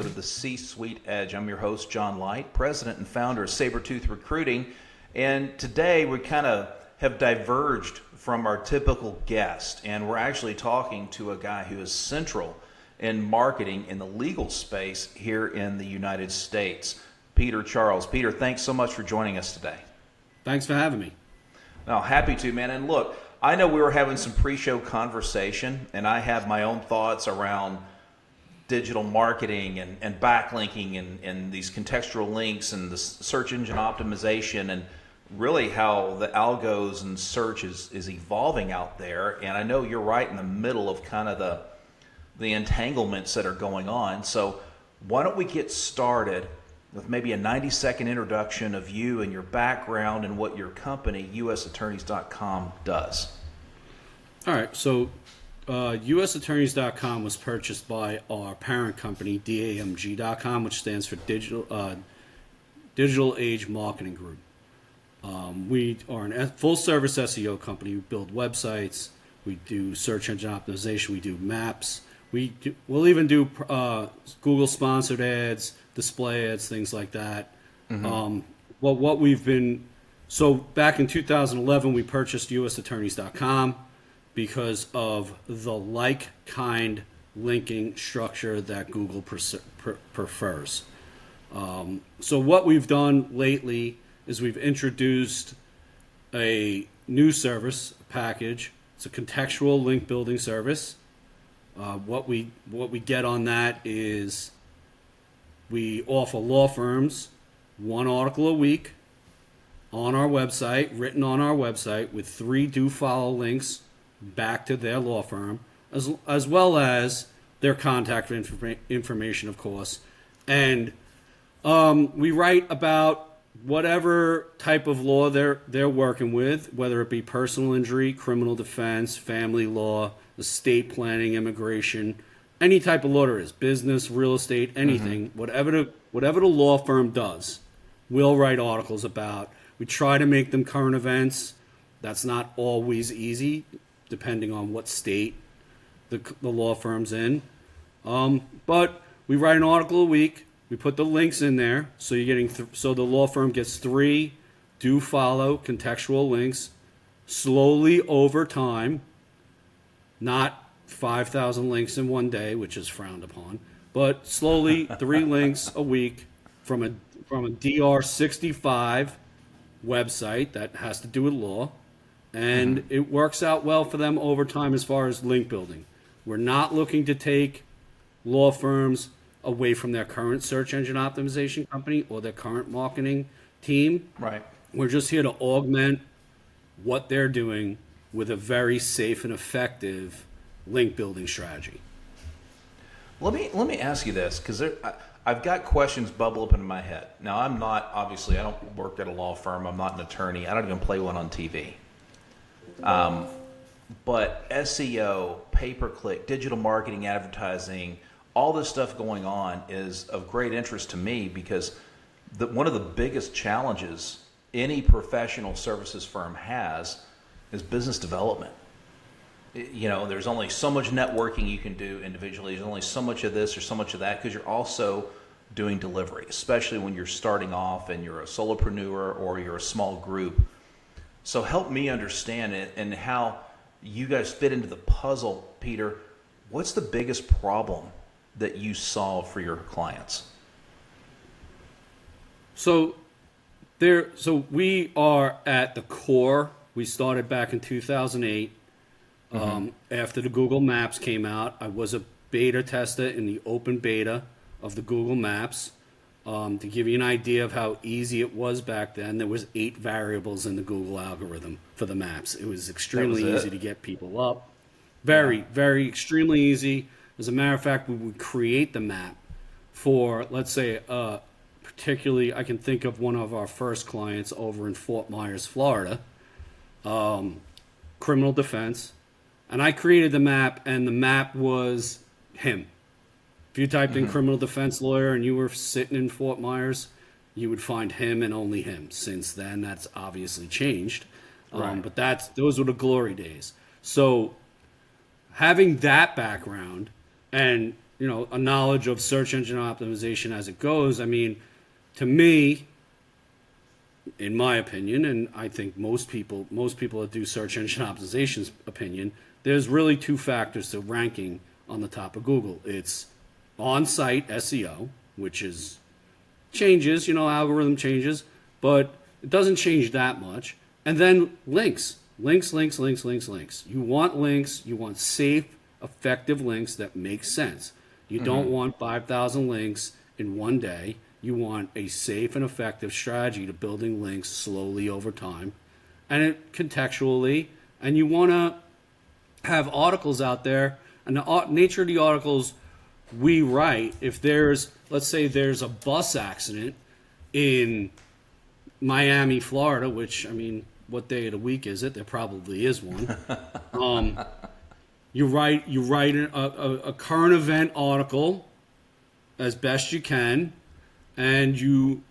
episode of the C-Suite Edge. I'm your host, John Light, president and founder of Sabretooth Recruiting. And today we kind of have diverged from our typical guest, and we're actually talking to a guy who is central in marketing in the legal space here in the United States, Peter Charles. Peter, thanks so much for joining us today. Thanks for having me. No, happy to, man. And look, I know we were having some pre-show conversation, and I have my own thoughts around digital marketing and backlinking and these contextual links and the search engine optimization and really how the algos and search is evolving out there. And I know you're right in the middle of kind of the entanglements that are going on. So why don't we get started with maybe a 90-second introduction of you and your background and what your company, usattorneys.com, does. All right, so usattorneys.com was purchased by our parent company, DAMG.com, which stands for Digital Age Marketing Group. We are a full-service SEO company. We build websites. We do search engine optimization. We do maps. We'll even do Google-sponsored ads, display ads, things like that. Mm-hmm. So back in 2011, we purchased usattorneys.com because of the like-kind linking structure that Google prefers. So what we've done lately is we've introduced a new service package. It's a contextual link building service. What we get on that is we offer law firms one article a week on our website, written on our website, with 3 do-follow links back to their law firm, as well as their contact information, of course. And we write about whatever type of law they're working with, whether it be personal injury, criminal defense, family law, estate planning, immigration, any type of law there is, business, real estate, anything, whatever the law firm does, we'll write articles about. We try to make them current events. That's not always easy, depending on what state the law firm's in. But we write an article a week. We put the links in there, so you're getting so the law firm gets 3 do follow contextual links slowly over time, not 5,000 links in one day, which is frowned upon, but slowly 3 links a week from a DR65 website that has to do with law, and it works out well for them over time as far as link building. We're not looking to take law firms away from their current search engine optimization company or their current marketing team. Right. We're just here to augment what they're doing with a very safe and effective link building strategy. Let me ask you this, because I've got questions bubble up in my head. Now, I don't work at a law firm. I'm not an attorney. I don't even play one on TV. But SEO, pay-per-click, digital marketing, advertising, all this stuff going on is of great interest to me because one of the biggest challenges any professional services firm has is business development. There's only so much networking you can do individually. There's only so much of this or so much of that because you're also doing delivery, especially when you're starting off and you're a solopreneur or you're a small group. So help me understand it and how you guys fit into the puzzle, Peter. What's the biggest problem that you solve for your clients? So we are at the core. We started back in 2008. After the Google Maps came out, I was a beta tester in the open beta of the Google Maps. To give you an idea of how easy it was back then, there was 8 variables in the Google algorithm for the maps. It was extremely easy to get people up. Very extremely easy. As a matter of fact, we would create the map for, let's say, particularly, I can think of one of our first clients over in Fort Myers, Florida, criminal defense. And I created the map, and the map was him. If you typed in criminal defense lawyer and you were sitting in Fort Myers, you would find him and only him. Since then, that's obviously changed. Right. But those were the glory days. So having that background and a knowledge of search engine optimization as it goes. I mean, to me, in my opinion, and I think most people that do search engine optimization's opinion, there's really two factors to ranking on the top of Google. It's on-site SEO, which is changes, algorithm changes, but it doesn't change that much. And then links. Links. You want links, you want safe, effective links that make sense. You don't want 5,000 links in one day. You want a safe and effective strategy to building links slowly over time, and it contextually. And you want to have articles out there, and the nature of the articles we write. If let's say there's a bus accident in Miami, Florida, which, I mean, what day of the week is it? There probably is one. You write a current event article as best you can, and you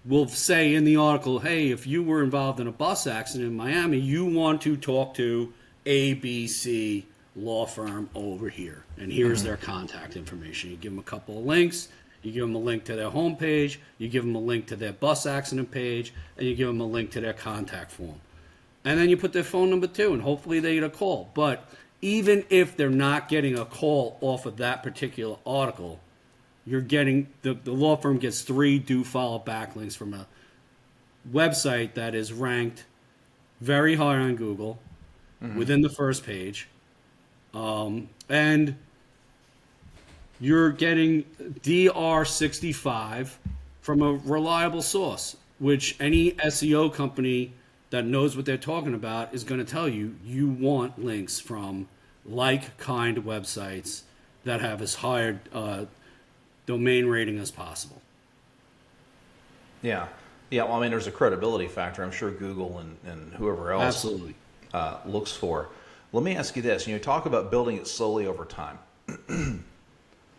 will say in the article, hey, if you were involved in a bus accident in Miami, you want to talk to ABC law firm over here, and here's their contact information. You give them a couple of links. You give them a link to their homepage, you give them a link to their bus accident page, and you give them a link to their contact form. And then you put their phone number too, and hopefully they get a call. But even if they're not getting a call off of that particular article, you're getting, the law firm gets 3 do-follow backlinks from a website that is ranked very high on Google within the first page. And you're getting DR65 from a reliable source, which any SEO company that knows what they're talking about is going to tell you. You want links from like-kind websites that have as high domain rating as possible. Yeah. Well, I mean, there's a credibility factor. I'm sure Google and whoever else Absolutely looks for. Let me ask you this. Talk about building it slowly over time.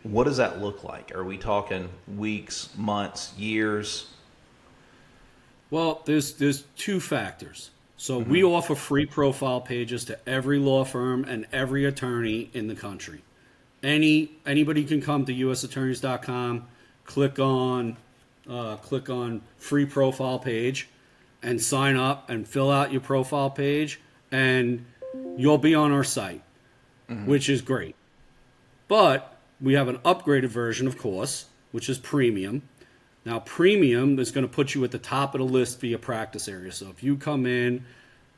What does that look like? Are we talking weeks, months, years? Well, there's 2 factors. So we offer free profile pages to every law firm and every attorney in the country. Anybody can come to usattorneys.com, click on free profile page, and sign up and fill out your profile page, and you'll be on our site, which is great. But we have an upgraded version, of course, which is premium. Now, premium is going to put you at the top of the list for your practice area. So if you come in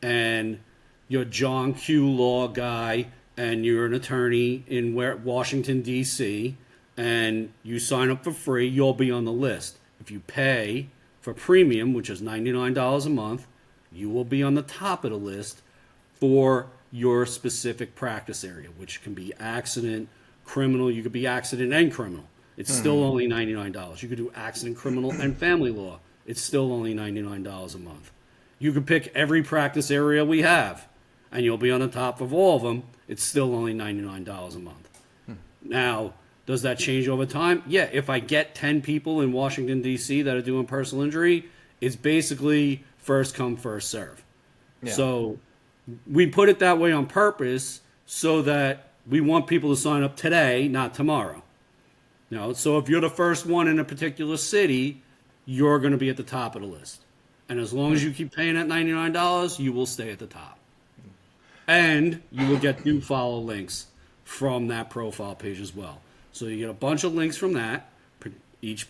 and you're John Q. Law guy and you're an attorney in Washington, D.C., and you sign up for free, you'll be on the list. If you pay for premium, which is $99 a month, you will be on the top of the list for your specific practice area, which can be accident, criminal. You could be accident and criminal. It's still only $99. You could do accident, criminal, and family law. It's still only $99 a month. You could pick every practice area we have, and you'll be on the top of all of them. It's still only $99 a month. Now, does that change over time? Yeah, if I get 10 people in Washington, D.C. that are doing personal injury, it's basically first come, first serve. Yeah. So we put it that way on purpose so that we want people to sign up today, not tomorrow. So if you're the first one in a particular city, you're going to be at the top of the list. And as long as you keep paying that $99, you will stay at the top. And you will get new follow links from that profile page as well. So you get a bunch of links from that. Each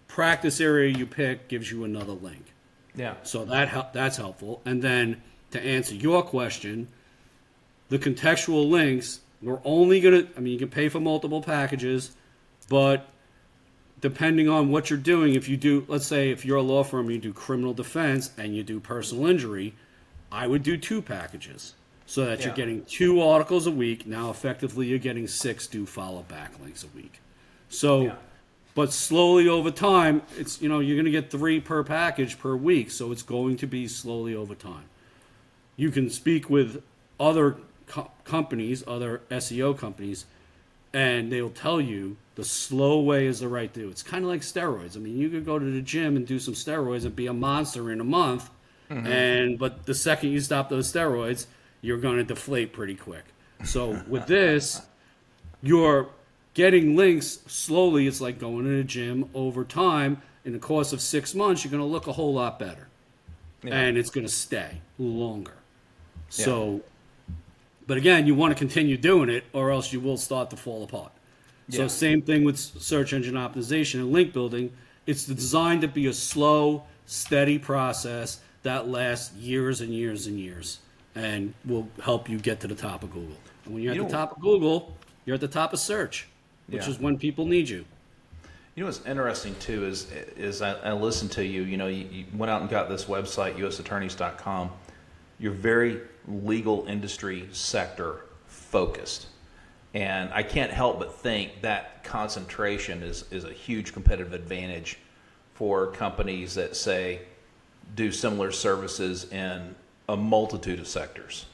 practice area you pick gives you another link. Yeah. So that's helpful. And then to answer your question, the contextual links, we're only going to, you can pay for multiple packages, but depending on what you're doing, if you do, let's say if you're a law firm, you do criminal defense and you do personal injury, I would do 2 packages so that you're getting 2 articles a week. Now, effectively, you're getting 6 do follow backlinks a week. So, but slowly over time, it's, you're going to get 3 per package per week. So it's going to be slowly over time. You can speak with other companies, other SEO companies, and they'll tell you the slow way is the right do. It's kind of like steroids. You could go to the gym and do some steroids and be a monster in a month, but the second you stop those steroids, you're going to deflate pretty quick. So with this, you're getting links slowly. It's like going to the gym. Over time, in the course of 6 months, you're going to look a whole lot better. Yeah. And it's going to stay longer. Yeah. So, but again, you want to continue doing it or else you will start to fall apart. So Yeah. same thing with search engine optimization and link building. It's designed to be a slow, steady process that lasts years and years and years and will help you get to the top of Google. And when you're at the top of Google, you're at the top of search, which Yeah. is when people need you. You know what's interesting too is I listened to you. You know, you went out and got this website, usattorneys.com. You're very legal industry sector focused, and I can't help but think that concentration is a huge competitive advantage for companies that say do similar services in a multitude of sectors.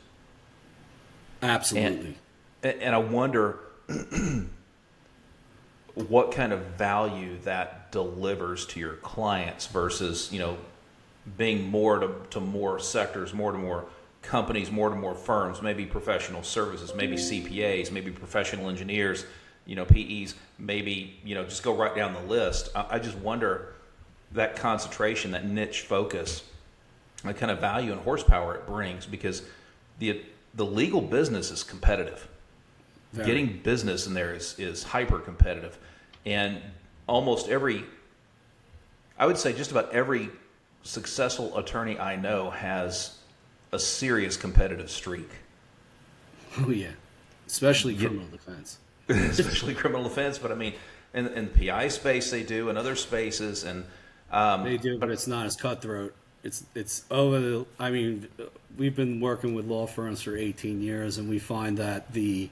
Absolutely. And I wonder what kind of value that delivers to your clients versus, you know, being more to more sectors, more to more companies, more to more firms, maybe professional services, maybe CPAs, maybe professional engineers, you know, PEs, maybe, you know, just go right down the list. I just wonder that concentration, that niche focus, the kind of value and horsepower it brings, because the legal business is competitive. Very. Getting business in there is hyper competitive, and almost every, I would say just about every successful attorney I know has a serious competitive streak. Oh, yeah. Especially criminal defense. Especially criminal defense, but I mean, in the PI space they do, in other spaces, and They do, but it's not as cutthroat. It's over the. I mean, we've been working with law firms for 18 years, and we find that the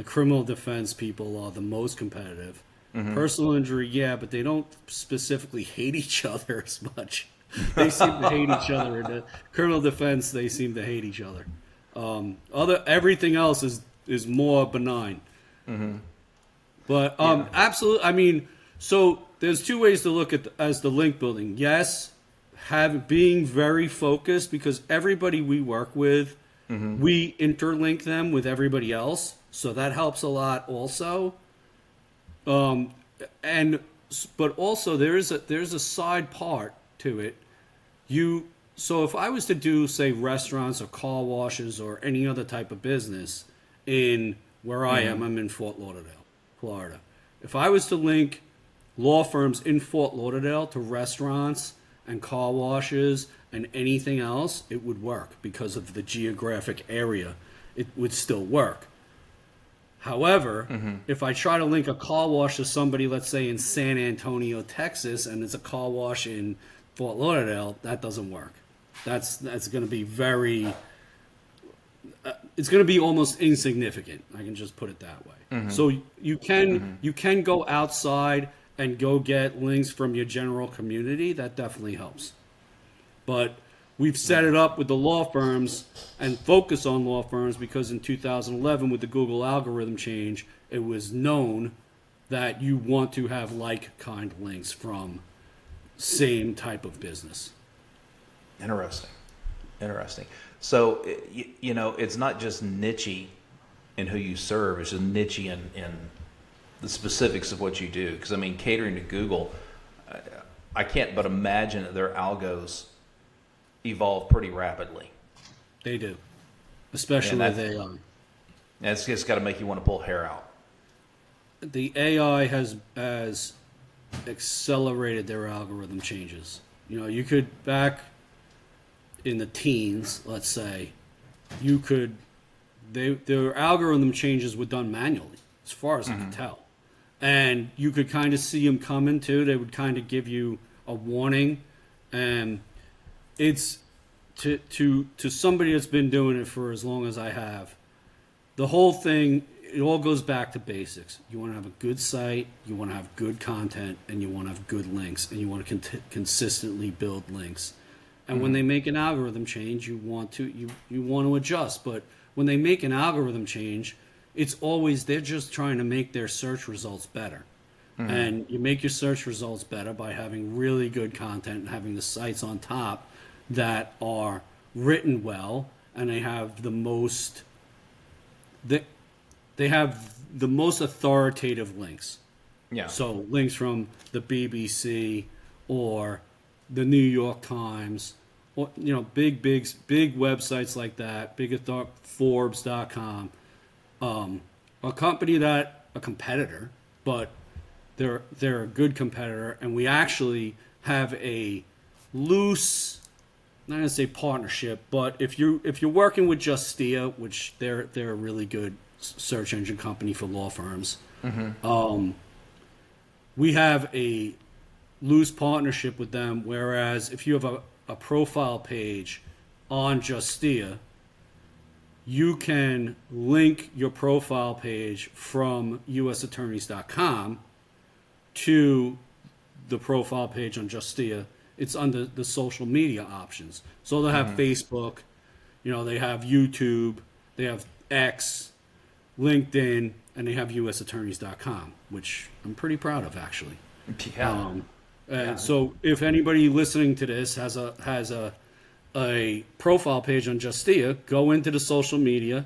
criminal defense people are the most competitive. Mm-hmm. Personal injury, yeah, but they don't specifically hate each other as much. They seem to hate each other. In the criminal defense, they seem to hate each other. Everything else is more benign. Mm-hmm. But absolutely, I mean, so there's two ways to look at as the link building. Yes, being very focused, because everybody we work with, we interlink them with everybody else, so that helps a lot also. But also there's a side part to it. So if I was to do, say, restaurants or car washes or any other type of business in where I am, I'm in Fort Lauderdale, Florida. If I was to link law firms in Fort Lauderdale to restaurants and car washes and anything else, it would work because of the geographic area. It would still work. However, if I try to link a car wash to somebody, let's say in San Antonio, Texas, and it's a car wash in Fort Lauderdale, that doesn't work. That's going to be it's going to be almost insignificant. I can just put it that way. So you can go outside and go get links from your general community. That definitely helps. But we've set it up with the law firms and focus on law firms because in 2011 with the Google algorithm change, it was known that you want to have like-kind links from same type of business. Interesting. So, you know, it's not just niche in who you serve, it's just niche in the specifics of what you do. Because, I mean, catering to Google, I can't but imagine that their algos evolve pretty rapidly. They do, especially with AI. And it's just got to make you want to pull hair out. The AI has accelerated their algorithm changes. You know, you could back in the teens, let's say, their algorithm changes were done manually, as far as I can tell, and you could kind of see them coming too. They would kind of give you a warning, and it's to somebody that's been doing it for as long as I have. The whole thing, it all goes back to basics. You want to have a good site, you want to have good content, and you want to have good links, and you want to consistently build links. And when they make an algorithm change, you want to adjust. But when they make an algorithm change, it's always they're just trying to make their search results better. And you make your search results better by having really good content and having the sites on top that are written well, and they have the most they have the most authoritative links. Yeah. So links from the BBC or the New York Times, or big websites like that, Forbes.com. A competitor, but they're a good competitor, and we actually have a loose, not gonna say partnership, but if you're working with Justia, which they're a really good search engine company for law firms, we have a loose partnership with them. Whereas if you have a profile page on Justia, you can link your profile page from usattorneys.com to the profile page on Justia. It's under the social media options. So they'll have Facebook, they have YouTube, they have X, LinkedIn, and they have usattorneys.com, which I'm pretty proud of, actually. Yeah. So if anybody listening to this has a profile page on Justia, go into the social media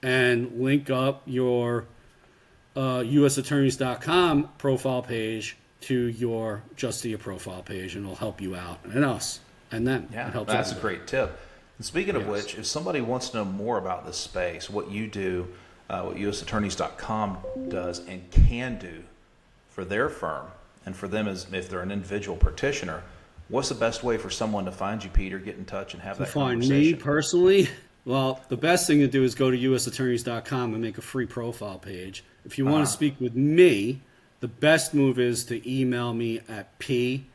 and link up your usattorneys.com profile page to your Justia profile page, and it'll help you out, and us, and them. Yeah, it helps that's a everybody. great tip. And speaking of Yes. which, if somebody wants to know more about this space, what you do, what usattorneys.com does and can do for their firm, and for them as if they're an individual practitioner, what's the best way for someone to find you, Peter, get in touch and have that Find conversation? me personally, well, the best thing to do is go to usattorneys.com and make a free profile page. If you want to speak with me, the best move is to email me at pcharles@D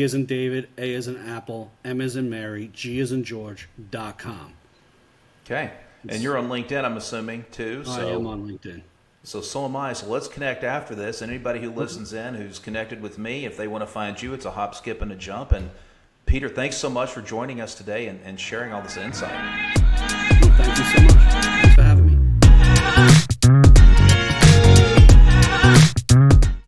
as in David, A as in Apple, M as in Mary, G as in George.com. Okay. And you're on LinkedIn, I'm assuming, too. I am on LinkedIn. So am I. So let's connect after this. Anybody who listens in who's connected with me, if they want to find you, it's a hop, skip, and a jump. And Peter, thanks so much for joining us today and sharing all this insight. Thank you so much.